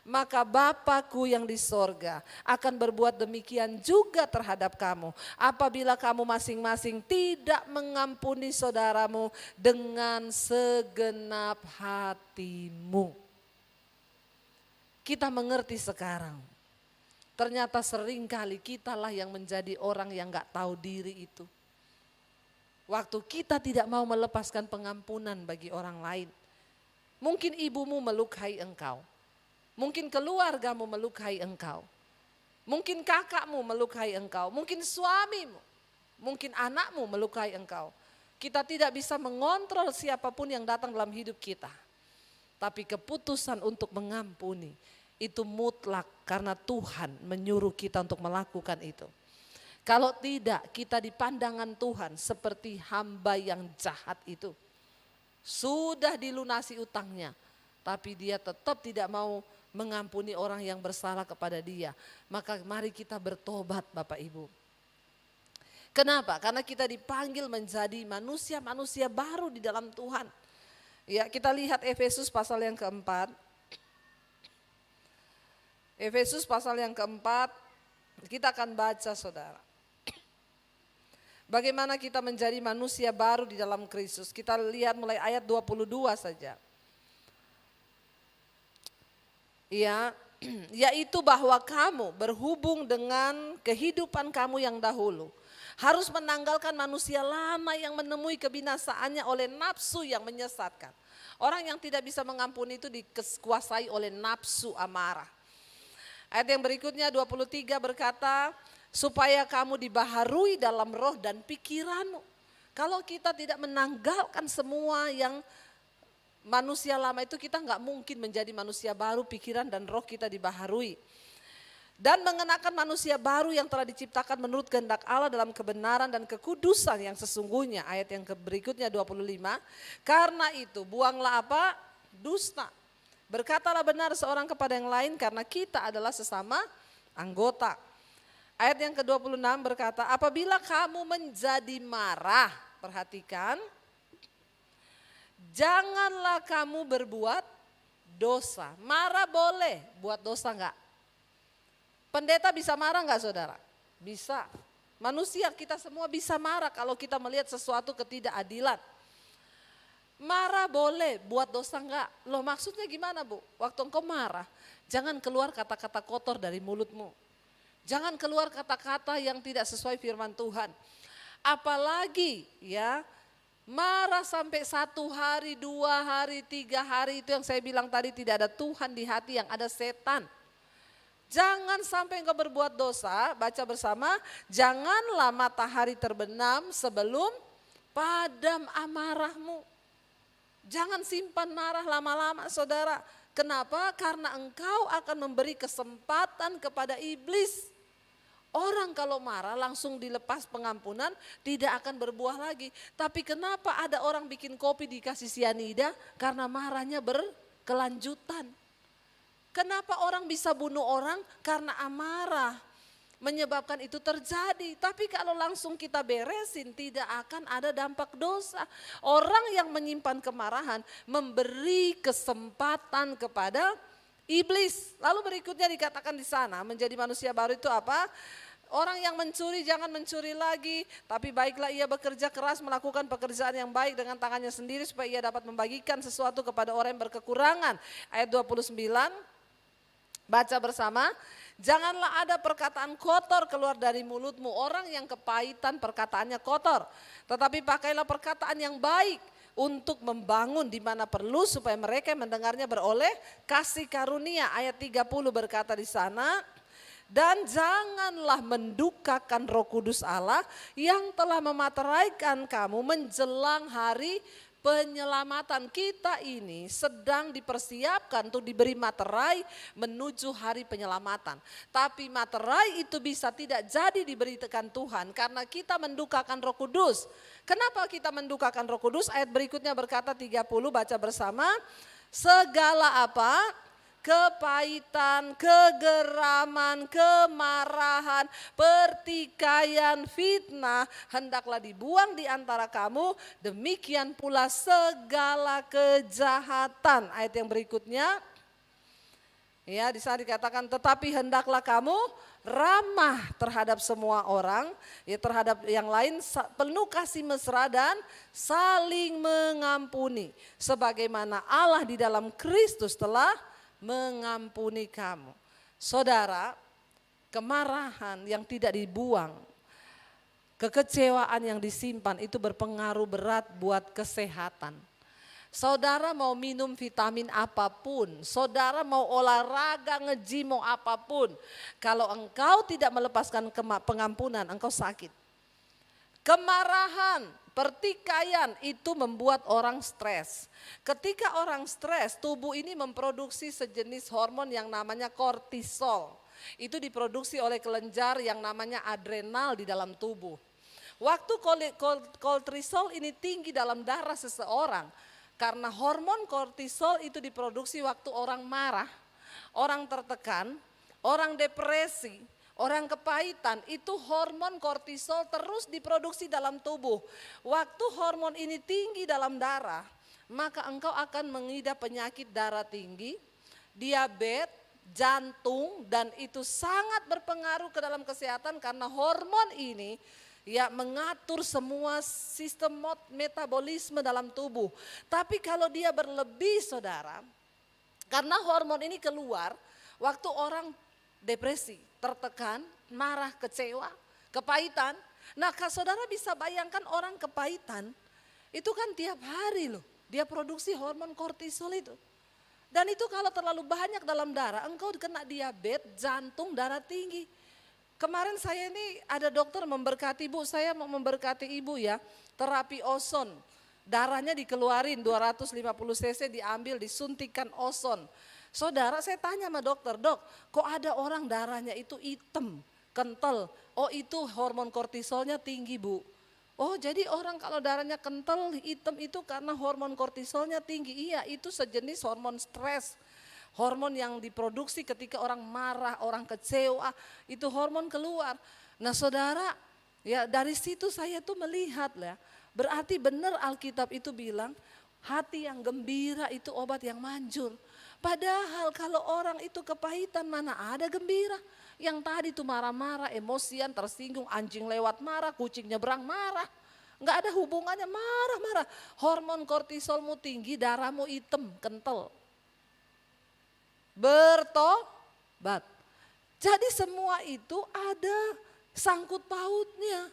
Maka Bapakku yang di sorga akan berbuat demikian juga terhadap kamu. Apabila kamu masing-masing tidak mengampuni saudaramu dengan segenap hatimu. kita mengerti sekarang. Ternyata seringkali kitalah yang menjadi orang yang gak tahu diri itu. Waktu kita tidak mau melepaskan pengampunan bagi orang lain. Mungkin ibumu melukai engkau. Mungkin keluargamu melukai engkau. Mungkin kakakmu melukai engkau. Mungkin suamimu. Mungkin anakmu melukai engkau. Kita tidak bisa mengontrol siapapun yang datang dalam hidup kita. Tapi keputusan untuk mengampuni itu mutlak karena Tuhan menyuruh kita untuk melakukan itu. Kalau tidak, kita di pandangan Tuhan seperti hamba yang jahat itu. Sudah dilunasi utangnya, tapi dia tetap tidak mau mengampuni orang yang bersalah kepada dia. Maka mari kita bertobat Bapak Ibu. Kenapa? Karena kita dipanggil menjadi manusia-manusia baru di dalam Tuhan. Ya, kita lihat Efesus pasal yang keempat. Efesus pasal yang keempat, kita akan baca saudara. Bagaimana kita menjadi manusia baru di dalam Kristus. Kita lihat mulai ayat 22 saja. Ya, yaitu bahwa kamu berhubung dengan kehidupan kamu yang dahulu. Harus menanggalkan manusia lama yang menemui kebinasaannya oleh nafsu yang menyesatkan. Orang yang tidak bisa mengampuni itu dikuasai oleh nafsu amarah. Ayat yang berikutnya 23 berkata, supaya kamu dibaharui dalam roh dan pikiranmu. Kalau kita tidak menanggalkan semua yang manusia lama itu, kita nggak mungkin menjadi manusia baru, pikiran dan roh kita dibaharui. Dan mengenakan manusia baru yang telah diciptakan menurut kehendak Allah dalam kebenaran dan kekudusan yang sesungguhnya. Ayat yang berikutnya 25, karena itu buanglah apa? Dusta. Berkatalah benar seorang kepada yang lain karena kita adalah sesama anggota. Ayat yang ke-26 berkata, apabila kamu menjadi marah, perhatikan, janganlah kamu berbuat dosa. Marah boleh, buat dosa enggak? Pendeta bisa marah enggak saudara? Bisa. Manusia kita semua bisa marah kalau kita melihat sesuatu ketidakadilan. Marah boleh, buat dosa enggak? Loh maksudnya gimana Bu? Waktu engkau marah, jangan keluar kata-kata kotor dari mulutmu. Jangan keluar kata-kata yang tidak sesuai firman Tuhan. Apalagi ya, marah sampai 1 hari, 2 hari, 3 hari, itu yang saya bilang tadi tidak ada Tuhan di hati, yang ada setan. Jangan sampai engkau berbuat dosa, baca bersama, janganlah matahari terbenam sebelum padam amarahmu. Jangan simpan marah lama-lama saudara. Kenapa? Karena engkau akan memberi kesempatan kepada iblis. Orang kalau marah langsung dilepas pengampunan tidak akan berbuah lagi. Tapi kenapa ada orang bikin kopi dikasih sianida? Karena marahnya berkelanjutan. Kenapa orang bisa bunuh orang? Karena amarah menyebabkan itu terjadi. Tapi kalau langsung kita beresin tidak akan ada dampak dosa. Orang yang menyimpan kemarahan memberi kesempatan kepada iblis. Lalu berikutnya dikatakan di sana, menjadi manusia baru itu apa? Orang yang mencuri jangan mencuri lagi, tapi baiklah ia bekerja keras melakukan pekerjaan yang baik dengan tangannya sendiri supaya ia dapat membagikan sesuatu kepada orang yang berkekurangan. Ayat 29, baca bersama. Janganlah ada perkataan kotor keluar dari mulutmu. Orang yang kepahitan perkataannya kotor. Tetapi pakailah perkataan yang baik untuk membangun di mana perlu supaya mereka yang mendengarnya beroleh kasih karunia. Ayat 30 berkata di sana, dan janganlah mendukakan Roh Kudus Allah yang telah memateraikan kamu menjelang hari penyelamatan. Kita ini sedang dipersiapkan untuk diberi materai menuju hari penyelamatan. Tapi materai itu bisa tidak jadi diberikan Tuhan karena kita mendukakan Roh Kudus. Kenapa kita mendukakan Roh Kudus? Ayat berikutnya berkata 30, baca bersama. Segala apa? Kepahitan, kegeraman, kemarahan, pertikaian, fitnah hendaklah dibuang di antara kamu, demikian pula segala kejahatan. Ayat yang berikutnya, ya di sana dikatakan tetapi hendaklah kamu ramah terhadap semua orang, ya terhadap yang lain, penuh kasih mesra dan saling mengampuni, sebagaimana Allah di dalam Kristus telah mengampuni kamu. Saudara, kemarahan yang tidak dibuang, kekecewaan yang disimpan itu berpengaruh berat buat kesehatan. Saudara mau minum vitamin apapun, saudara mau olahraga, nge-gym, mau apapun, kalau engkau tidak melepaskan pengampunan, engkau sakit. Kemarahan, pertikaian itu membuat orang stres. Ketika orang stres, tubuh ini memproduksi sejenis hormon yang namanya kortisol. Itu diproduksi oleh kelenjar yang namanya adrenal di dalam tubuh. Waktu kortisol ini tinggi dalam darah seseorang, karena hormon kortisol itu diproduksi waktu orang marah, orang tertekan, orang depresi, orang kepahitan, itu hormon kortisol terus diproduksi dalam tubuh. Waktu hormon ini tinggi dalam darah, maka engkau akan mengidap penyakit darah tinggi, diabetes, jantung, dan itu sangat berpengaruh ke dalam kesehatan karena hormon ini ya mengatur semua sistem metabolisme dalam tubuh. Tapi kalau dia berlebih, saudara, karena hormon ini keluar waktu orang depresi, tertekan, marah, kecewa, kepahitan. Nah, saudara bisa bayangkan orang kepahitan itu kan tiap hari loh dia produksi hormon kortisol itu. Dan itu kalau terlalu banyak dalam darah, engkau kena diabetes, jantung, darah tinggi. Kemarin saya ini ada dokter memberkati ibu, saya mau memberkati ibu ya, terapi ozon. Darahnya dikeluarin 250 cc diambil, disuntikan ozon. Saudara, saya tanya sama dokter, dok kok ada orang darahnya itu hitam, kental. Oh itu hormon kortisolnya tinggi bu. Oh jadi orang kalau darahnya kental, hitam itu karena hormon kortisolnya tinggi. Iya itu sejenis hormon stres. Hormon yang diproduksi ketika orang marah, orang kecewa, itu hormon keluar. Nah saudara, ya dari situ saya tuh melihat lah, berarti benar Alkitab itu bilang hati yang gembira itu obat yang manjur. Padahal kalau orang itu kepahitan mana ada gembira. Yang tadi tuh marah-marah, emosian, tersinggung, anjing lewat marah, kucing nyebrang marah. Enggak ada hubungannya, marah-marah. Hormon kortisolmu tinggi, darahmu hitam, kental. Bertobat. Jadi semua itu ada sangkut pautnya.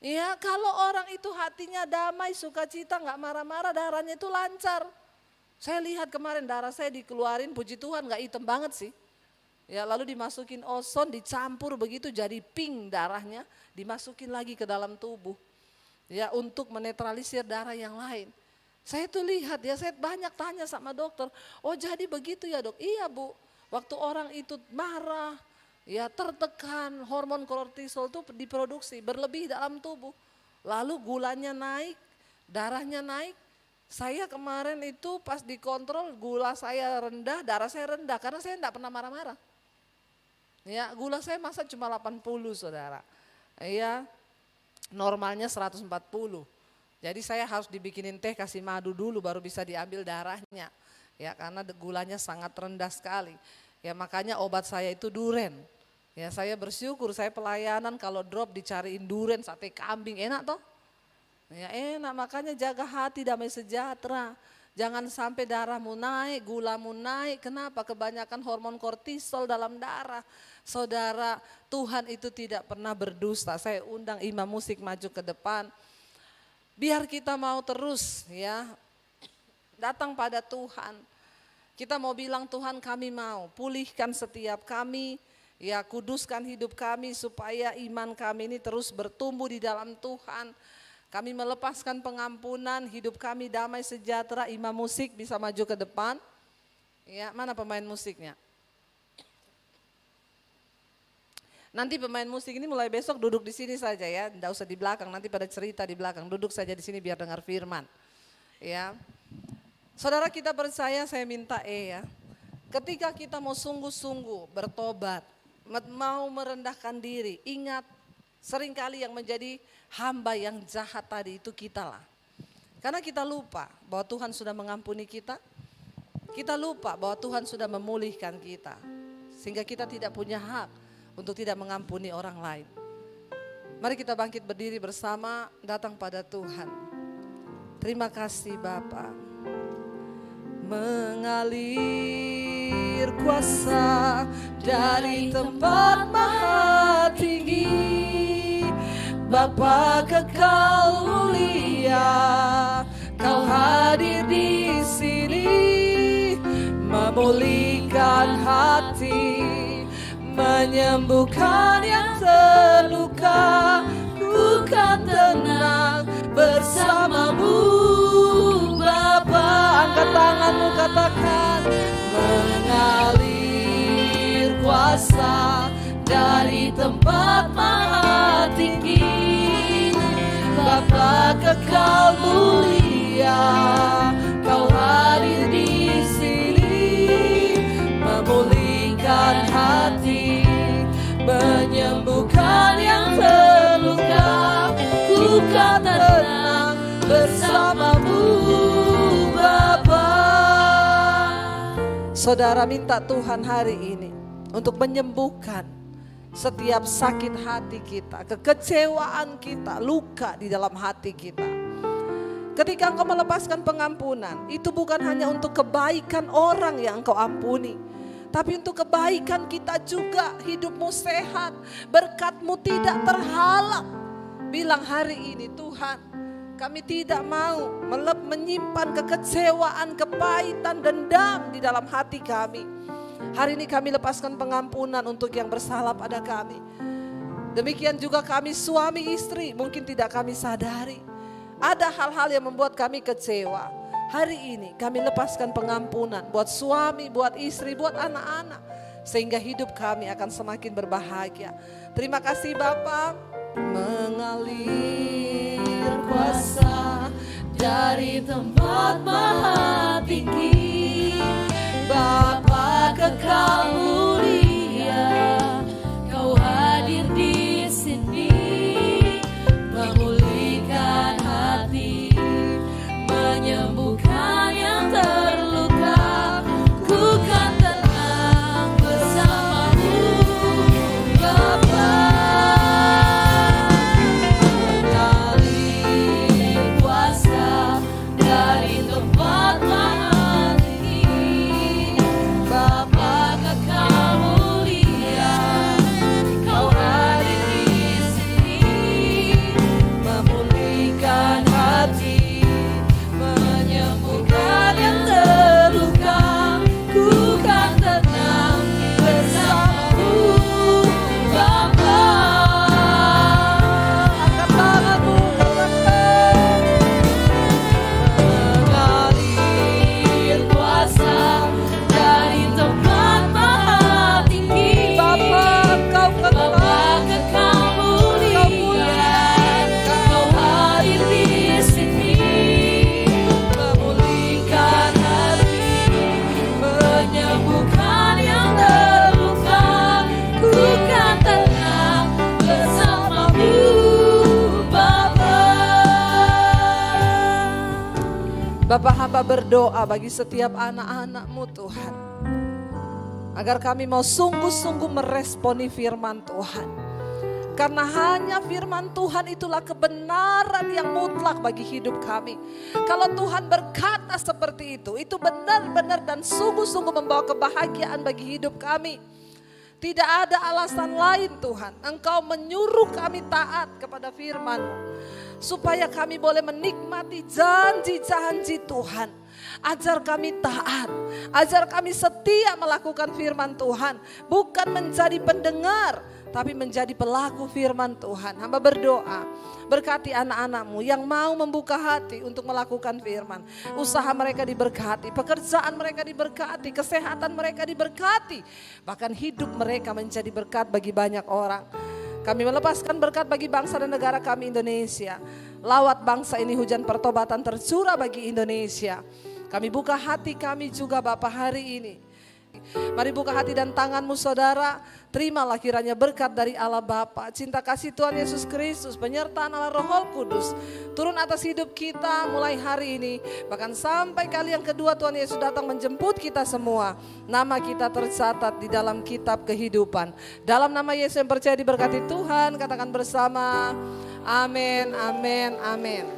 Ya kalau orang itu hatinya damai, sukacita, nggak marah-marah, darahnya itu lancar. Saya lihat kemarin darah saya dikeluarin, puji Tuhan nggak hitam banget sih. Ya lalu dimasukin ozon, dicampur begitu jadi pink darahnya, dimasukin lagi ke dalam tubuh. Ya untuk menetralisir darah yang lain. Saya tuh lihat ya, saya banyak tanya sama dokter, oh jadi begitu ya dok? Iya bu, waktu orang itu marah, ya tertekan, hormon kortisol itu diproduksi, berlebih dalam tubuh. Lalu gulanya naik, darahnya naik. Saya kemarin itu pas dikontrol gula saya rendah, darah saya rendah karena saya enggak pernah marah-marah. Ya gula saya masa cuma 80 saudara, ya normalnya 140. Jadi saya harus dibikinin teh, kasih madu dulu baru bisa diambil darahnya. Ya karena gulanya sangat rendah sekali. Ya makanya obat saya itu duren. Ya saya bersyukur, saya pelayanan kalau drop dicariin duren, sate kambing, enak toh? Ya enak, makanya jaga hati damai sejahtera. Jangan sampai darahmu naik, gulamu naik. Kenapa? Kebanyakan hormon kortisol dalam darah. Saudara, Tuhan itu tidak pernah berdusta. Saya undang imam musik maju ke depan. Biar kita mau terus ya datang pada Tuhan. Kita mau bilang Tuhan kami mau pulihkan setiap kami, ya kuduskan hidup kami supaya iman kami ini terus bertumbuh di dalam Tuhan. Kami melepaskan pengampunan, hidup kami damai sejahtera. Imam musik bisa maju ke depan. Ya, mana pemain musiknya? Nanti pemain musik ini mulai besok duduk di sini saja ya, enggak usah di belakang, nanti pada cerita di belakang, duduk saja di sini biar dengar firman. Ya. Saudara kita percaya, saya minta ya. Ketika kita mau sungguh-sungguh bertobat, mau merendahkan diri, ingat seringkali yang menjadi hamba yang jahat tadi itu kita lah. Karena kita lupa bahwa Tuhan sudah mengampuni kita, kita lupa bahwa Tuhan sudah memulihkan kita. Sehingga kita tidak punya hak untuk tidak mengampuni orang lain. Mari kita bangkit berdiri bersama, datang pada Tuhan. Terima kasih Bapa. mengalir kuasa dari tempat maha tinggi. Bapa kekal mulia, Kau hadir di sini, memulihkan hati, menyembuhkan yang terluka. Ku kan tenang bersamamu Bapa. Angkat tanganmu, katakan, mengalir kuasa dari tempat maha tinggi. Bapa kekal mulia, Kau hadir di sini, memulihkan hati, menyembuhkan yang terluka. Ku kan tenang bersamamu Bapa. Saudara minta Tuhan hari ini untuk menyembuhkan setiap sakit hati kita, kekecewaan kita, luka di dalam hati kita. Ketika engkau melepaskan pengampunan, itu bukan hanya untuk kebaikan orang yang engkau ampuni, tapi untuk kebaikan kita juga. Hidupmu sehat, berkatmu tidak terhalang. Bilang hari ini, Tuhan, kami tidak mau menyimpan kekecewaan, kepahitan, dendam di dalam hati kami. Hari ini kami lepaskan pengampunan untuk yang bersalah pada kami. Demikian juga kami suami istri, mungkin tidak kami sadari ada hal-hal yang membuat kami kecewa. Hari ini kami lepaskan pengampunan buat suami, buat istri, buat anak-anak, sehingga hidup kami akan semakin berbahagia. Terima kasih Bapa. Mengalir kuasa dari tempat maha tinggi. Bapa kekal mulia, Kau hadir di sini, memulihkan hati, menyembuhkan yang terluka. Ku kan tenang bersamamu Bapa. Mengalir kuasa dari tempat maha tinggi. Bapa kekal mulia, Kau hadir di sini, memulihkan hati, menyembuhkan yang terluka. Ku kan tenang bersamamu Bapa. Angkat tanganmu, katakan, mengalir kuasa dari tempat maha tinggi. Bapa, Kau kekal mulia, Kau hadir di sini, memulihkan hati, menyembuhkan yang terluka. Ku kan tenang bersamamu Bapa. Bapa, hamba berdoa bagi setiap anak-anak-Mu Tuhan, agar kami mau sungguh-sungguh meresponi firman Tuhan. Karena hanya firman Tuhan itulah kebenaran yang mutlak bagi hidup kami. Kalau Tuhan berkata seperti itu benar-benar dan sungguh-sungguh membawa kebahagiaan bagi hidup kami. Tidak ada alasan lain Tuhan. Engkau menyuruh kami taat kepada firman-Mu, supaya kami boleh menikmati janji-janji Tuhan. Ajar kami taat, ajar kami setia melakukan firman Tuhan, bukan menjadi pendengar, tapi menjadi pelaku firman Tuhan. Hamba berdoa, berkati anak-anak-Mu yang mau membuka hati untuk melakukan firman. Usaha mereka diberkati, pekerjaan mereka diberkati, kesehatan mereka diberkati, bahkan hidup mereka menjadi berkat bagi banyak orang. Kami melepaskan berkat bagi bangsa dan negara kami Indonesia. Lawat bangsa ini hujan pertobatan tercurah bagi Indonesia. Kami buka hati kami juga Bapa hari ini. Mari buka hati dan tanganmu saudara. Terimalah kiranya berkat dari Allah Bapa, cinta kasih Tuhan Yesus Kristus, penyertaan Allah Roh Kudus turun atas hidup kita mulai hari ini, bahkan sampai kali yang kedua Tuhan Yesus datang menjemput kita semua. Nama kita tercatat di dalam kitab kehidupan. Dalam nama Yesus yang percaya diberkati Tuhan, katakan bersama, amin, amin, amin.